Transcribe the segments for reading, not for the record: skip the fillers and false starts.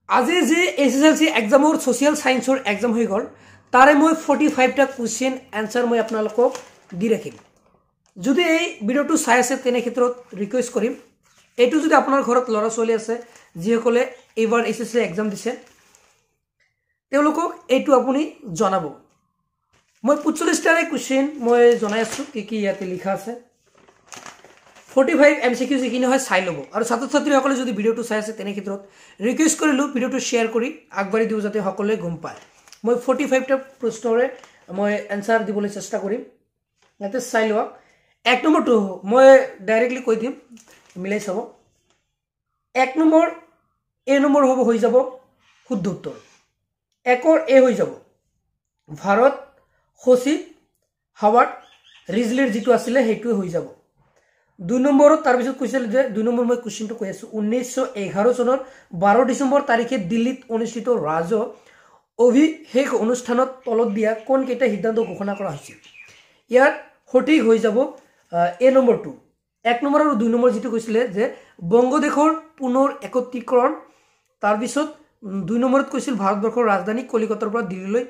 আজি যে এছএছএলসি এক্সামৰ social সায়েন্সৰ exam হৈ গল তাৰে মই 45টা কোৱেশ্চন আনসাৰ মই আপোনালোকক দি ৰাখিম যদি এই ভিডিওটো চাই আছে তেনে ক্ষেত্ৰত ৰিকুৱেষ্ট কৰিম এইটো যদি আপোনাৰ ঘৰত লৰা ছোৱালী আছে যিসকলে এবাৰ এছএছএলসি এক্সাম দিছে তেওঁলোকক এইটো আপুনি জনাব মই 45টাৰে কোৱেশ্চন মই জনাই আছো কি ইয়াতে লিখা আছে 45 MCQ যিখিনি হয় চাই লব আৰু ছাত্ৰ ছাত্ৰীসকলে যদি ভিডিওটো চাই আছে তেনে ক্ষেত্ৰত ৰিকুৱেষ্ট কৰিলো ভিডিওটো শেয়াৰ কৰি আগবাঢ়ি দিও যাতে সকলোৱে গম পায় মই 45টা প্ৰশ্নৰে মই আনসাৰ দিবলৈ চেষ্টা কৰিম ইয়াতে চাই লওক এক নম্বৰটো মই ডাইৰেক্টলি কৈ দিম মিলাই চাব এক নম্বৰ এ নম্বৰ হ'ব হৈ যাব শুদ্ধ উত্তৰ একৰ এ হৈ যাব ভাৰত খসি হাৱাৰ্ড ৰিজলিৰ যেটো আছিল হেতু হৈ যাব দুই নম্বৰত তাৰ পিছত কৈছিল যে দুই নম্বৰ মই কোৱেশ্চনটো কৈ আছো 1911 চনৰ 12 ডিসেম্বৰ তাৰিখে দিল্লীত অনুষ্ঠিত ৰাজ অভিষেক অনুষ্ঠানত তলত দিয়া কোন কেইটা সিদ্ধান্ত ঘোষণা কৰা হৈছিল ইয়াত সঠিক হৈ যাব এ নম্বৰটো এক নম্বৰ আৰু দুই নম্বৰ যেটো কৈছিল যে বংগদেশৰ পুনৰ একত্ৰীকৰণ তাৰ পিছত দুই নম্বৰত কৈছিল ভাৰতবৰ্ষৰ ৰাজধানী কলিকতাৰ পৰা দিল্লীলৈ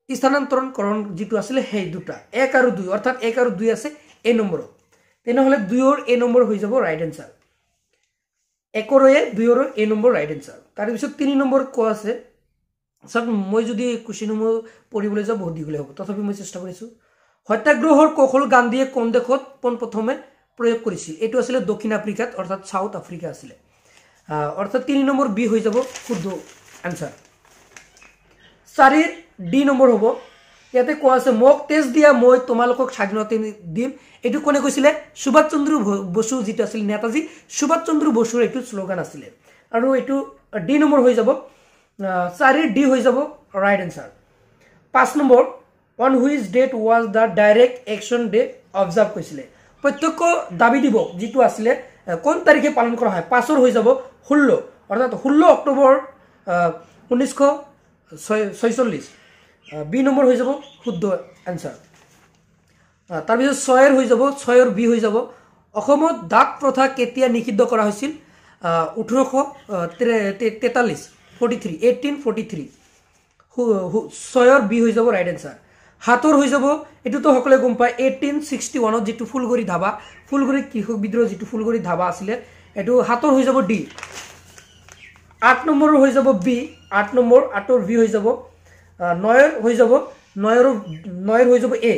স্থানান্তৰণ যেটো আছিল সেই দুটা এক আৰু দুই অৰ্থাৎ এক আৰু দুই আছে এ নম্বৰত তেনেহলে 2 ৰ এ নম্বৰ হৈ যাব ৰাইট আনসাৰ 1 ৰ এ 2 ৰ এ নম্বৰ ৰাইট আনসাৰ তাৰ পিছত 3 নম্বৰ কোৱা আছে সব মই যদি কোৱেশ্চন মই পঢ়িবলৈ যাব বহুত দিগলে হ'ব তথাপি মই চেষ্টা কৰিছো সত্যাগ্ৰহৰ কৌশল গান্ধীয়ে কোন দেশত প্ৰথমে প্ৰয়োগ কৰিছিল এটো আছিল দক্ষিণ আফ্ৰিকাত অৰ্থাৎ সাউথ আফ্ৰিকা আছিল অৰ্থাৎ 3 নম্বৰ বি হৈ যাব শুদ্ধ আনসাৰ 4 ডি নম্বৰ হ'ব ইয়াতে কোৱা আছে মোক তেজ দিয়া মই তোমালোকক স্বাধীনতা দিম এটো কোনে কৈছিল সুভাষ চন্দ্ৰ বসু যেটো আছিল নেতাজী সুভাষ চন্দ্ৰ বসুৰ এটো স্লোগান আছিল আৰু এটো ডি নম্বৰ হৈ যাব 4 ডি হৈ যাব right answer 5 number on which date was the direct action day observe কৈছিল প্ৰত্যক্ষ দাবী দিবস যেটো আছিল কোন তাৰিখে পালন কৰা হয় 5 ৰ হৈ যাব 16 অৰ্থাৎ 16 অক্টোবৰ 1946 বি নম্বৰ হৈ যাব শুদ্ধ আনসাৰ তাৰ পিছত 6 ৰ হৈ যাব 6 ৰ বি হৈ যাব অসমত ডাক প্ৰথা কেতিয়া নিষিদ্ধ কৰা হৈছিল 1843 1843 6 ৰ বি হৈ যাব ৰাইট আনসাৰ হাতৰ হৈ যাব এটো তো সকলে গম পায় 1861 ত যেটো ফুলগৰি কৃষক বিদ্ৰোহ যেটো ফুলগৰি ধাবা আছিল এটো হাতৰ হৈ যাব ডি 8 নম্বৰ হৈ যাব বি 8 নম্বৰ 8 ৰ বি হৈ যাব 9 হৈ যাব 9 হৈ যাব এ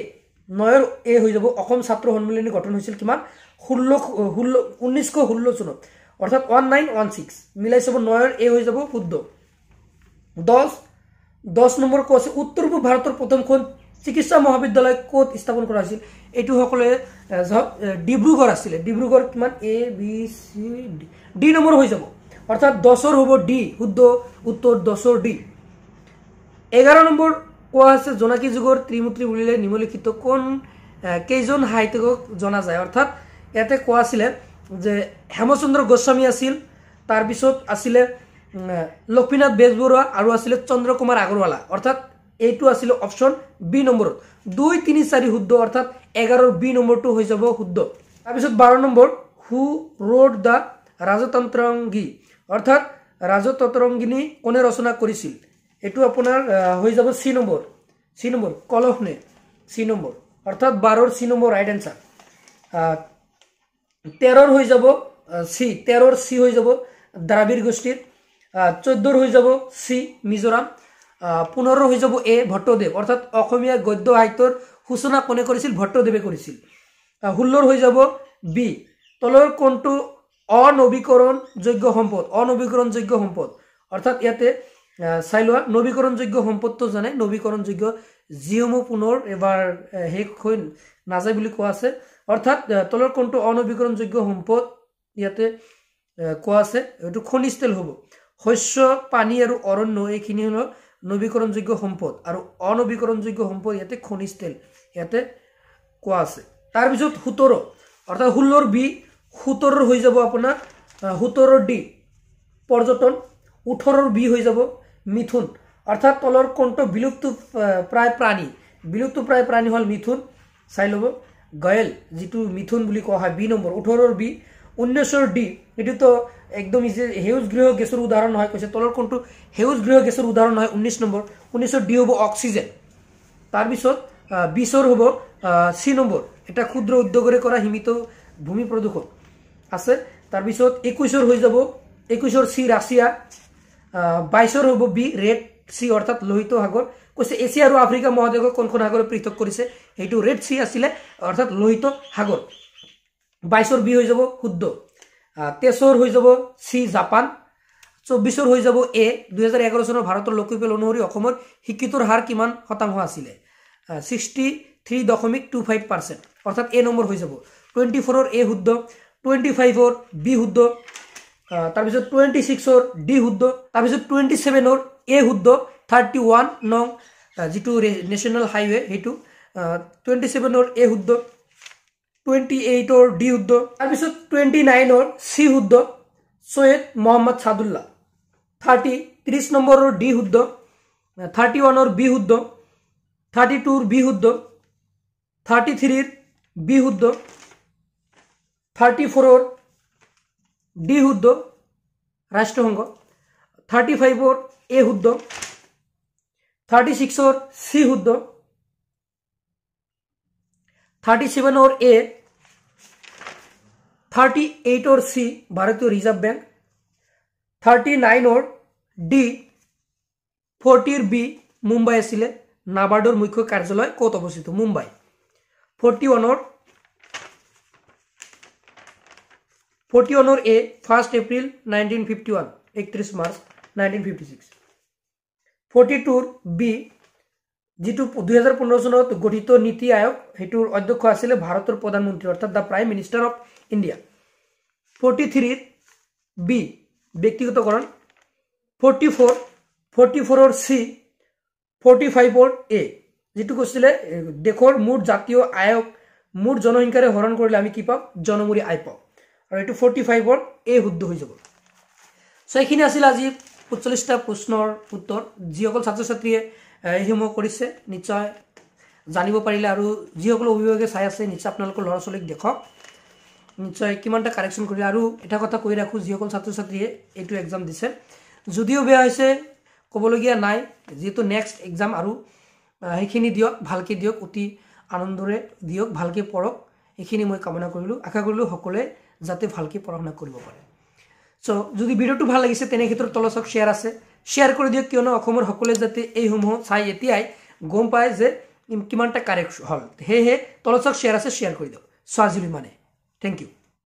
9 এ হৈ যাব অসম ছাত্ৰ সন্মিলনী গঠন হৈছিল কিমান 1916 চনত অৰ্থাৎ 1916 মিলাই চাব 9 এ হৈ যাব শুদ্ধ 10 নম্বৰ কোছে উত্তৰ পূব ভাৰতৰ প্ৰথমখন চিকিৎসা মহাবিদ্যালয় কোত স্থাপন কৰা হৈছিল এটো সকলে ডিব্ৰুগড় আছিল ডিব্ৰুগড় কিমান A B C D number হৈ যাব অৰ্থাৎ 10 ৰ হ'ব ডি শুদ্ধ উত্তৰ 10 ৰ ডি 11 নম্বৰ কোৱা আছে জোনাকী যুগৰ ত্ৰিমূৰ্তি বুলিলে নিম্নলিখিত কোন কেইজন সাহিত্যিকক জনা যায় অৰ্থাৎ ইয়াতে কোৱা আছিল যে হেমচন্দ্ৰ গোস্বামী আছিল তাৰ পিছত আছিল লক্ষ্মীনাথ বেজবৰুৱা আৰু আছিল চন্দ্ৰকুমাৰ আগৰৱালা অৰ্থাৎ এইটো আছিল অপচন বি নম্বৰত 2 3 4 শুদ্ধ অৰ্থাৎ 11 ৰ বি নম্বৰটো হৈ যাব শুদ্ধ তাৰ পিছত 12 নম্বৰ হু ৰোড দা ৰাজতন্ত্ৰংগী অৰ্থাৎ ৰাজতন্ত্ৰংগিনী কোনে ৰচনা কৰিছিল এটো আপোনাৰ হৈ যাব সি নম্বৰ কলহনে সি নম্বৰ অৰ্থাৎ 12 ৰ সি নম্বৰ ৰাইট আনসাৰ 13 ৰ হৈ যাব সি 13 ৰ সি হৈ যাব দ্ৰাবিড় গোষ্ঠীৰ 14 ৰ হৈ যাব সি মিজোৰাম 15 ৰ হৈ যাব এ ভট্টদেৱ অৰ্থাৎ অসমীয়া গদ্য সাহিত্যৰ সূচনা কোনে কৰিছিল ভট্টদেৱে কৰিছিল 16 ৰ হৈ যাব বি তলৰ কোনটো অনবীকৰণযোগ্য সম্পদ অৰ্থাৎ ইয়াতে চাইলোৱা নবীকৰণযোগ্য সম্পদটো জানে নবীকৰণযোগ্য জিসমূহ পুনৰ এবাৰ হেক হৈ নাযায় বুলি কোৱা আছে অৰ্থাৎ তলৰ কোনটো অনবীকৰণযোগ্য সম্পদ ইয়াতে কোৱা আছে এটো খনিজ তেল হ'ব শস্য পানী আৰু অৰণ্য এইখিনি হল নবীকৰণযোগ্য সম্পদ আৰু অনবীকৰণযোগ্য সম্পদ ইয়াতে খনিজ তেল ইয়াতে কোৱা আছে তাৰ পিছত 17 অৰ্থাৎ 16 ৰ বি 17 ৰ হৈ যাব আপোনাৰ 17 ৰ ডি পৰ্যটন 18 ৰ বি হৈ যাব মিথুন অৰ্থাৎ তলৰ কোনটো বিলুপ্ত প্ৰায় প্ৰাণী হল মিথুন চাই লব গয়েল যেটো মিথুন বুলি কোৱা হয় বি নম্বৰ 18 ৰ বি 19 ডি এটো তো একদম সেউজ গৃহ গেছৰ উদাহৰণ নহয় কৈছে তলৰ কোনটো সেউজ গৃহ গেছৰ উদাহৰণ নহয় 19 নম্বৰ 19 ডি হ'ব অক্সিজেন তাৰ পিছত 20 হ'ব সি নম্বৰ এটা ক্ষুদ্ৰ উদ্যোগৰে কৰা সীমিত ভূমি প্ৰদূষণ আছে তাৰ পিছত 21 হৈ যাব 21 সি ৰাছিয়া 22 হ'ব বি ৰেড সি অৰ্থাৎ লোহিত সাগৰ কৈছে এছিয়া আৰু আফ্ৰিকা মহাদেশক কোনখন সাগৰে পৃথক কৰিছে এইটো ৰেড সি আছিল অৰ্থাৎ লোহিত সাগৰ 22 বি হৈ যাব শুদ্ধ 23 হৈ যাব সি জাপান 24 হৈ যাব এ 2011 চনৰ ভাৰতৰ লোকপিয়ল অনুসৰি অসমৰ শিক্ষিতৰ হাৰ কিমান শতাংশ আছিল 63.25% অৰ্থাৎ এ নম্বৰ হৈ যাব 24 ৰ এ শুদ্ধ 25 ৰ বি শুদ্ধ তাৰ পিছত 26 ৰ ডি শুদ্ধ তাৰ পিছত 27 ৰ এ শুদ্ধ 31 নং যেটো নেশনাল হাইৱে হেতু 27 ৰ এ শুদ্ধ 28 ৰ ডি শুদ্ধ তাৰ পিছত 29 ৰ সি শুদ্ধ সৈয়দ মোহাম্মদ সাদুল্লাহ 30 নম্বৰৰ ডি শুদ্ধ 31 ৰ বি শুদ্ধ 32 ৰ বি শুদ্ধ 33 ৰ বি শুদ্ধ 34 ৰ ডি শুদ্ধ ৰাষ্ট্ৰসংঘ 35 ৰ এ শুদ্ধ 36 ৰ সি শুদ্ধ 37 ৰ এ 38 ৰ সি ভাৰতীয় ৰিজাৰ্ভ বেংক 39 ৰ ডি 40 ৰ বি মুম্বাই আছিল নাবাৰ্ডৰ মুখ্য কাৰ্যালয় ক'ত অৱস্থিত মুম্বাই 41 ৰ এ 1 এপ্ৰিল 1951 31 মাৰ্চ 1956 42 ৰ বি যেটো 2015 চনত গঠিত নীতি আয়োগ হেতুৰ অধ্যক্ষ আছিল ভাৰতৰ প্ৰধানমন্ত্ৰী অৰ্থাৎ দা প্ৰাইম মিনিষ্টাৰ অফ ইণ্ডিয়া 43 ৰ বি ব্যক্তিগতকৰণ 44 ৰ সি 45 ৰ এ যেটো কৈছিলে দেশৰ মুঠ জাতীয় আয়ক মুঠ জনসংখ্যাৰে হৰণ কৰিলে আমি কি পাম জনমূৰি আয় পাম আৰু এটো 45 ৰ এ শুদ্ধ হৈ যাব সো এখিনি আছিল আজি 45টা প্ৰশ্নৰ উত্তৰ যিসকল ছাত্ৰ ছাত্ৰীয়ে এইসমূহ কৰিছে নিশ্চয় জানিব পাৰিলে আৰু যিসকল অভিভাৱকে চাই আছে নিশ্চয় আপোনালোকৰ ল'ৰা ছোৱালীক দেখক নিশ্চয় কিমানটা কাৰেকচন কৰিলে আৰু এটা কথা কৈ ৰাখো যিসকল ছাত্ৰ ছাত্ৰীয়ে এইটো এক্সাম দিছে যদিও বেয়া হৈছে ক'বলগীয়া নাই যেটো নেক্সট এক্সাম আৰু সেইখিনি দিয়ক ভালকে দিয়ক অতি আনন্দৰে দিয়ক ভালকে পঢ়ক এইখিনি মই কামনা কৰিলো আশা কৰিলো সকলোৱে যাতে ভালকে পঢ়া-শুনা কৰিব পাৰে সো যদি ভিডিওটো ভাল লাগিছে তেনে ক্ষেত্ৰত তলচক শেয়াৰ আছে শেয়াৰ কৰি দিয়ক কিয়নো অসমৰ সকলোৱে যাতে এই সমূহ চাই এতিয়াই গম পায় যে কিমানটা কাৰেক্ট হল হে তলচক শেয়াৰ আছে শেয়াৰ কৰি দিয়ক সো আজিলৈ মানে থ্যাংক ইউ